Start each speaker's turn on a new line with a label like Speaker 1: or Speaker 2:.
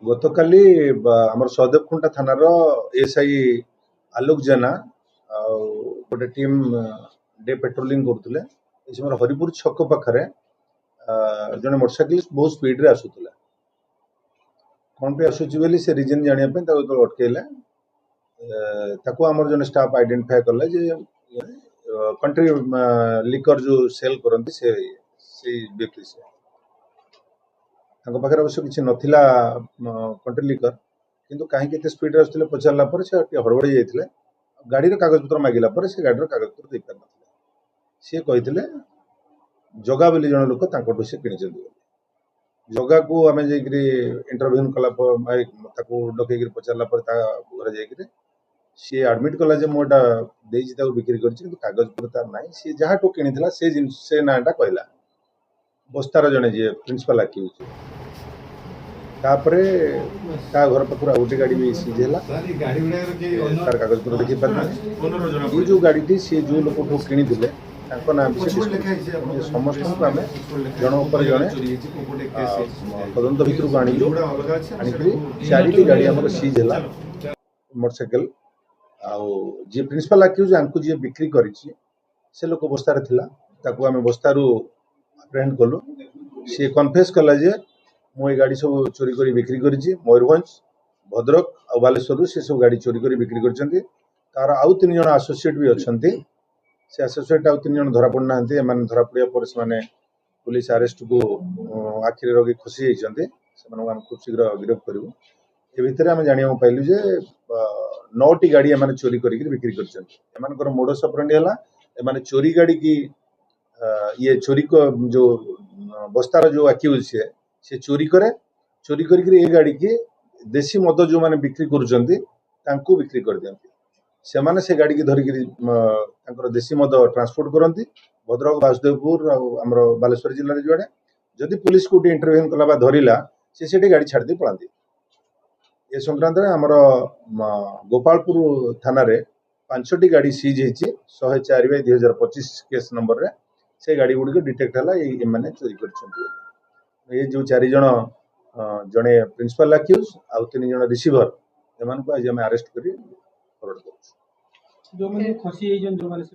Speaker 1: ଗତକାଲି ଆମର ସହଦେବଖୁଣ୍ଟା ଥାନାର ଏସ୍ଆଇ ଆଲୋକ ଜେନା ଆଉ ଗୋଟେ ଟିମ୍ ଡେ ପେଟ୍ରୋଲିଂ କରୁଥିଲେ। ଏ ସମୟରେ ହରିପୁର ଛକ ପାଖରେ ଜଣେ ମୋଟରସାଇକେଲିଷ୍ଟ ବହୁତ ସ୍ପିଡରେ ଆସୁଥିଲା। କ'ଣ ପାଇଁ ଆସୁଛି ବୋଲି ସେ ରିଜନ ଜାଣିବା ପାଇଁ ତାକୁ ଯେତେବେଳେ ଅଟକେଇଲେ, ତାକୁ ଆମର ଜଣେ ଷ୍ଟାଫ ଆଇଡେଣ୍ଟିଫାଏ କଲେ ଯେ କଣ୍ଟ୍ରି ଲିକର ଯୋଉ ସେଲ୍ କରନ୍ତି ସେଇ ବ୍ୟକ୍ତି ସେ। ତାଙ୍କ ପାଖରେ ଅବଶ୍ୟ କିଛି ନଥିଲା କଣ୍ଟ୍ରି ଲିକର, କିନ୍ତୁ କାହିଁକି ଏତେ ସ୍ପିଡରେ ଆସୁଥିଲେ ପଚାରିଲା ପରେ ସେ ଟିକେ ହଡ଼ବଡ଼େଇ ଯାଇଥିଲେ। ଗାଡ଼ିର କାଗଜପତ୍ର ମାଗିଲା ପରେ ସେ ଗାଡ଼ିର କାଗଜପତ୍ର ଦେଇପାରିନଥିଲେ। ସିଏ କହିଥିଲେ ଜଗା ବୋଲି ଜଣେ ଲୋକ ତାଙ୍କଠୁ ସେ କିଣିଛନ୍ତି ବୋଲି। ଜଗାକୁ ଆମେ ଯାଇକିରି ଇଣ୍ଟରଭ୍ୟୁ କଲା ପରେ ତାକୁ ଡକେଇକିରି ପଚାରିଲା ପରେ ତା ଘରେ ଯାଇକିରି ସିଏ ଆଡମିଟ୍ କଲା ଯେ ମୁଁ ଏଟା ଦେଇଛି ତାକୁ ବିକ୍ରି କରିଛି, କିନ୍ତୁ କାଗଜପତ୍ର ତାର ନାହିଁ। ସିଏ ଯାହାଠୁ କିଣିଥିଲା ସେ ଜିନିଷ ସେ ନାଁଟା କହିଲା, ବସ୍ତାର ଜଣେ ଯିଏ ପ୍ରିନ୍ସିପାଲ ଆକ୍ୟୁଜ। ତାପରେ ତା ଘର ପାଖରୁ ଆଉ ଗୋଟେ ଗାଡ଼ି ବି ସିଜ୍ ହେଲା, ତାର କାଗଜପତ୍ର ଦେଖେଇ ପାରିଲାନି। ଏଇ ଯୋଉ ଗାଡ଼ିଟି ସିଏ ଯୋଉ ଲୋକଠୁ କିଣିଥିଲେ ତାଙ୍କ ନାଁ ବିଷୟ ସମସ୍ତଙ୍କୁ ଆମେ ଜଣ ଉପରେ ଜଣେ ତଦନ୍ତ ଭିତରକୁ ଆଣିକିରି 4ଟି ଗାଡ଼ି ଆମର ସିଜ୍ ହେଲା ମୋଟରସାଇକେଲ। ଆଉ ଯିଏ ପ୍ରିନ୍ସିପାଲ ଆକ୍ୟୁଜ ଆଙ୍କୁ ଯିଏ ବିକ୍ରି କରିଛି ସେ ଲୋକ ବସ୍ତାରେ ଥିଲା, ତାକୁ ଆମେ ବସ୍ତାରୁ ଆପ୍ରେହେଣ୍ଡ କଲୁ। ସିଏ କନଫେସ୍ କଲା ଯେ ମୁଁ ଏ ଗାଡ଼ି ସବୁ ଚୋରି କରି ବିକ୍ରି କରିଛି। ମୟୂରଭଞ୍ଜ, ଭଦ୍ରକ ଆଉ ବାଲେଶ୍ୱରରୁ ସେ ସବୁ ଗାଡ଼ି ଚୋରି କରି ବିକ୍ରି କରିଛନ୍ତି। ତାର ଆଉ 3 ଜଣ ଆସୋସିଏଟ୍ ବି ଅଛନ୍ତି। ସେ ଆସୋସିଏଟ୍ ଆଉ 3 ଜଣ ଧରା ପଡ଼ିନାହାନ୍ତି। ଏମାନେ ଧରା ପଡ଼ିବା ପରେ ସେମାନେ ପୁଲିସ ଆରେଷ୍ଟକୁ ଆଖିରେ ରଖି ଖସି ଯାଇଛନ୍ତି। ସେମାନଙ୍କୁ ଆମେ ଖୁବ୍ ଶୀଘ୍ର ଗିରଫ କରିବୁ। ଏ ଭିତରେ ଆମେ ଜାଣିବାକୁ ପାଇଲୁ ଯେ 9ଟି ଗାଡ଼ି ଏମାନେ ଚୋରି କରିକି ବିକ୍ରି କରିଛନ୍ତି। ଏମାନଙ୍କର ମୋଡସ୍ ଅପରାଣ୍ଡି ହେଲା, ଏମାନେ ଚୋରି ଗାଡ଼ି କି ଇଏ ଚୋରି ଯୋଉ ବସ୍ତାର ଯୋଉ ଆକ୍ୟୁଜ ସେ ଚୋରି କରେ, ଚୋରି କରିକିରି ଏ ଗାଡ଼ି କି ଦେଶୀ ମଦ ଯୋଉମାନେ ବିକ୍ରି କରୁଛନ୍ତି ତାଙ୍କୁ ବିକ୍ରି କରିଦିଅନ୍ତି। ସେମାନେ ସେ ଗାଡ଼ିକି ଧରିକିରି ତାଙ୍କର ଦେଶୀ ମଦ ଟ୍ରାନ୍ସପୋର୍ଟ କରନ୍ତି ଭଦ୍ରକ, ବାସୁଦେବପୁର ଆଉ ଆମର ବାଲେଶ୍ୱର ଜିଲ୍ଲାରେ ଯୁଆଡ଼େ। ଯଦି ପୁଲିସ କୋଉଠି ଇଣ୍ଟରଭ୍ୟୁ କଲା ବା ଧରିଲା ସେ ସେଠି ଗାଡ଼ି ଛାଡ଼ିଦେଇ ପଳାନ୍ତି। ଏ ସଂକ୍ରାନ୍ତରେ ଆମର ଗୋପାଳପୁର ଥାନାରେ 5ଟି ଗାଡ଼ି ସିଜ୍ ହେଇଛି 104/2025 କେସ୍ ନମ୍ବରରେ। ସେ ଗାଡ଼ି ଗୁଡ଼ିକ ଡିଟେକ୍ଟ ହେଲା ଏମାନେ ଚୋରି କରିଛନ୍ତି। ଏ ଯୋଉ 4 ଜଣ, ଜଣେ ପ୍ରିନ୍ସିପାଲ ଆକ୍ୟୁଜ ଆଉ 3 ଜଣ ରିସିଭର, ଏମାନଙ୍କୁ ଆଜି ଆମେ ଆରେଷ୍ଟ କରି ଫରୱାର୍ଡ କରୁଛୁ।